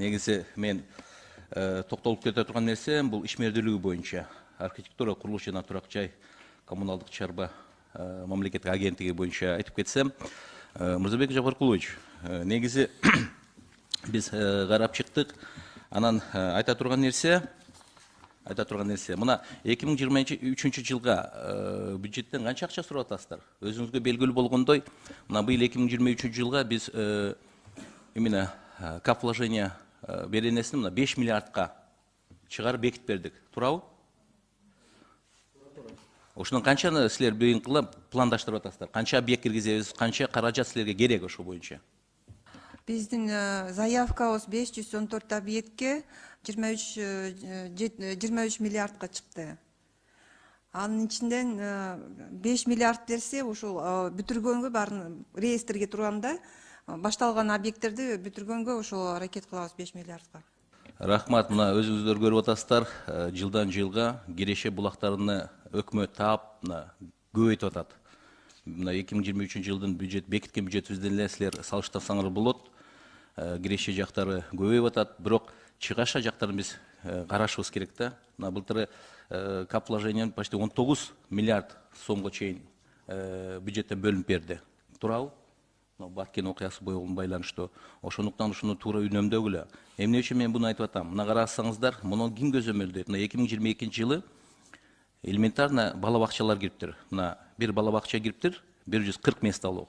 негизи мен токтолуп кете турган нерсе бул ишмердүүлүгү боюнча архитектура, курулуш жана турак жай коммуналдык чарба мамлекеттик агенттиги боюнча айтып кетсем, Мырзабек Жапаркулович, негизи биз карап чыктык. Анан айта турган нерсе мына 2023 жылга бюджеттен канча акча сурап атасыздар? Өзүңүзгө белгилүү болгондой, мына быйыл 2023 жылга биз именно кап вложения беренесин мына 5 миллиардка чыгарып бекитип бердик. Туурабы? Ошондон канчаны силер быйыл кылып пландаштырып атасыздар? Канча объект киргизебиз, канча каражат силерге керек ошол боюнча? Биздин заявкабыз 514 объектке 23 миллиардка чыкты. Анын ичинден 5 миллиард дерсе, ошол бүтүргөнгө баарын реестрге турганда башталган объекттерди бүтүргөнгө ошол аракет кылабыз 5 миллиардка. Рахмат, мына өзүңүздөр көрүп атасыздар, жылдан жылга Киреше булактарыны өкмөт таап көбөйтүп атат. Мына 2023 жылдын бюджет бекиткен бюджетибизден эле силер салыштырсаңар болот. Киреше жактары көбөйүп атат, бирок чыгаша жактарын биз карашыбыз керек да. Мына былтыр кап вложения почти 19 миллиард сомго чейин бюджеттен бөлүнүп берди. Туурабы? Баткен окуясы болгон байланыштуу. Ошондуктан ушуну туура үнөмдөгүлө. Эмне үчүн мен буну айтып атам? Мына карасаңыздар, муну ким көзөмөлдөйт? Мына 2022 жылы элементарно бала бакчалар кириптир. Мына бир бала бакча кириптир, 140 мест алуу.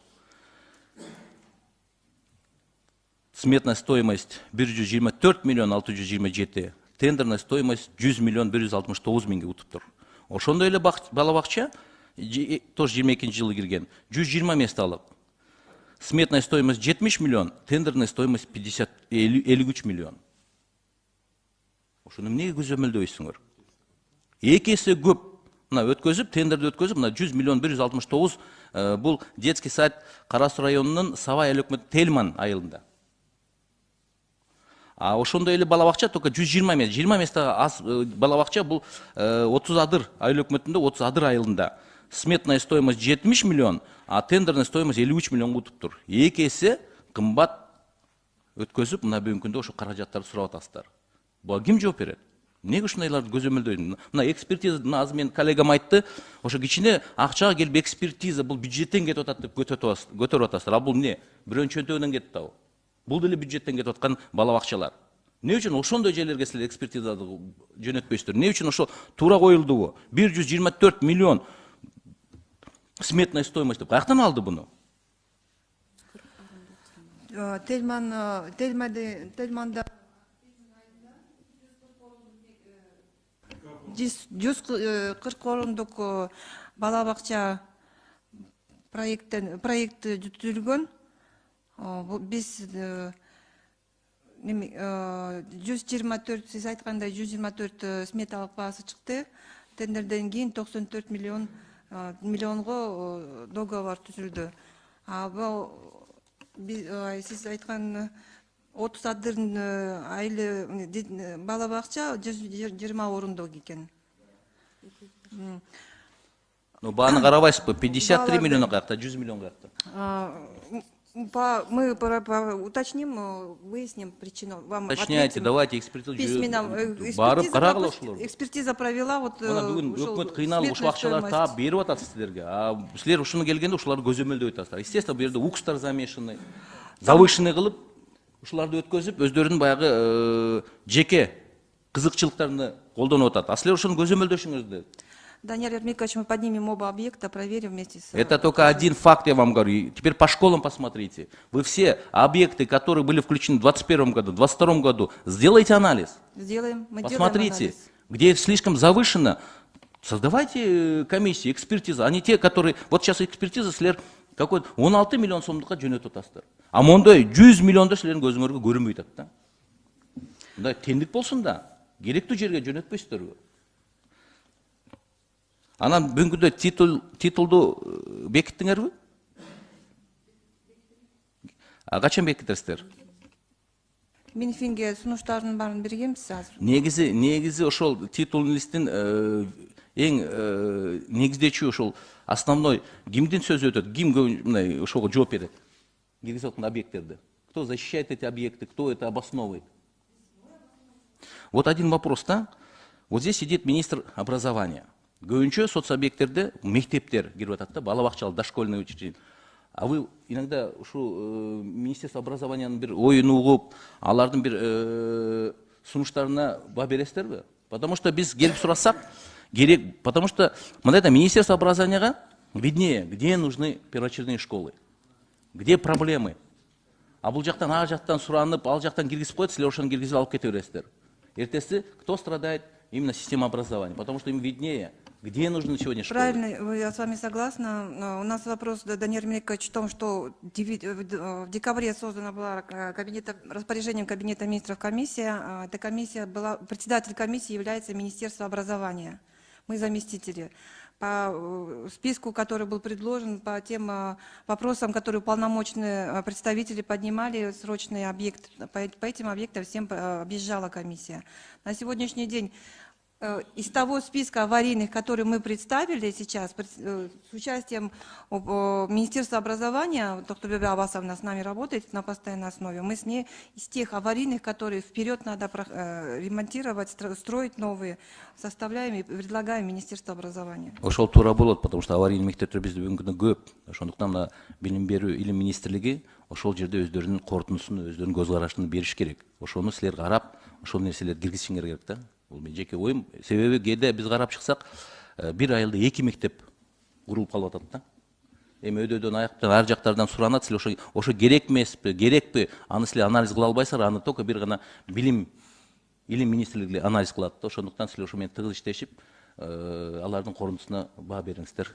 Сметная стоимость 124 миллион 627, тендерная стоимость 100 миллион 169 миңге утуптур. Ошондой эле бала бакча тоже 22 жылы кирген, 120 мест алып. Сметная стоимость 70 миллион, тендерная стоимость 53 миллион. Ошону эмнеге көзөмөлдөйсүңөр? Эки эсе көп. Мына өткөзүп, тендерди өткөзүп, мына 100 миллион 169 бул детский сад Кара Суу районунун Сабай айыл өкмөтү Тельман айылында. А ошондой эле бала бакча только 120 мест. 20 месттеги аз бала бакча бул 30 адыр айыл өкмөтүндө 30 адыр айылында. Сметная стоимость 70 миллион, а тендерная стоимость 53 миллион утуптур. Эки эсе кымбат өткөзүп, мына бүгүнкү күндө ошо каражаттарды сурап атасыздар. Буга ким жооп берет? Эмнеге ушундайларды көзөмөлдөйт? Мына экспертиза, азыр менин коллегам айтты, ошо кичине акчага келип экспертиза бул бюджеттен кетип атат деп көтөрүп атасыздар. А бул эмне? Бирөөнүн чөнтөгүнөн кетип атабы? Бул деле бюджеттен кетип аткан бала бакчалар. Эмне үчүн ошондой жерлерге силер экспертизаны жөнөтпөйсүздөр? Эмне үчүн ошо туура коюлдубу? 124 миллион сметная стоимость деп каяктан алды буну? Тельманда 140 орундук бала бакча проекти түзүлгөн. Биз 124, сиз айткандай 124 сметалык баасы чыкты. Тендерден кийин 94 миллионго договор түзүлдү. Сиз айткан 30 адырдын айылы бала бакча 120 орундук экен. Бааны карабайсызбы? 53 миллион каякта, 100 миллион каякта? Мы уточним, выясним причину. Уточняйте, давайте экспертизу. Барып карагыла ошолорду. Экспертиза провела. Бүгүн өкмөт кыйналып ушул акчаларды таап берип атат силерге. А силер ушуну келгенде ушуларды көзөмөлдөп атасыздар. Естественно, бу жерде укстар замешаны, завышенный кылып, ушуларды өткөзүп, өздөрүнүн баягы жеке кызыкчылыктарын колдонуп атат. А силер ошону көзөмөлдөшүңөрдү. Данияр Ермекович, мы поднимем оба объекта, проверим вместе с... Это только один факт, я вам говорю. Теперь по школам посмотрите. Вы все объекты, которые были включены в 2021 году, в 2022 году, сделайте анализ. Сделаем. Мы посмотрите, делаем анализ. Где слишком завышено, создавайте комиссии, экспертизы. Они те, которые... Вот сейчас экспертиза, силер какой-то 16 миллион сомдукка жөнөтүп атасыздар. А мондай 100 миллионду силердин көзүңөргө көрүнбөй атат да. Мындай теңдик болсун да, керектүү жерге жөнөтпөйсүздөрбү? Анан бүгүнкү титулду бекиттиңерби? Качан бекитесиздер? Минфинге сунуштардын баарын бергенбиз азыр. Негизи ошол титулдун листтин эң негиздечү ошол основной кимдин сөзү өтөт, ким мындай ошого жооп берет? Киргизип аткан объекттерди. Кто защищает эти объекты, кто это обосновывает? Вот один вопрос, да? Вот здесь сидит министр образования. Көбінше соцобъекттерде мектептер кирип атат да, балабакчалар, дошкольный учреждение. А вы иногда ушу министерство образованиянын бир оюн угуп, алардын бир сунуштарына баа бересиздерби? Потому что біз келіп сұрасақ, керек, потому что мындай да министерство образованияға виднее, где нужны первоочередные школы, где проблемы. А бұл жақтан, ар жақтан сұранып, ал жақтан киргизип коет, силер ошону киргизип алып кете бересиздер. Ертесі, кто страдает? Именно система образования, потому что им виднее, где нужны сегодня школы. Правильно, я с вами согласна. У нас вопрос, Даниил Мелькович, в том, что в декабре создана была распоряжением Кабинета министров комиссия. Эта комиссия была, председатель комиссии является Министерство образования. Мы заместители. По списку, который был предложен, по тем вопросам, которые уполномоченные представители поднимали, срочные объекты, по этим объектам всем объезжала комиссия. На сегодняшний день из того списка аварийных, который мы представили сейчас, с участием Министерства образования, Тохтубеби Абасовна с нами работает на постоянной основе, мы с ней из тех аварийных, которые вперед надо ремонтировать, строить новые, составляем и предлагаем Министерство образования. Ошол туура болот, потому что аварийный мектептер бизде бүгүнкү күндө көп. Ошондуктан мына билим берүү илим министрлиги ошол жерде өздөрүнүн корутундусун, өздөрүнүн көз карашын бериш керек. Ошону силер карап, ошол нерселерди киргизишиңер керек да. Бул мен жеке оюм. Себеби кээде биз карап чыксак, бир айылда 2 мектеп курулуп калып атат да. Эми өйдөдөн аяктан ар жактардан суранат, силер ошо керек эмеспи, керекпи? Аны силер анализ кыла албайсыңар, аны только бир гана илим министрлиги анализ кылат да. Ошондуктан силер ошо менен тыгыз иштешип, алардын корунтусуна баа бериңиздер.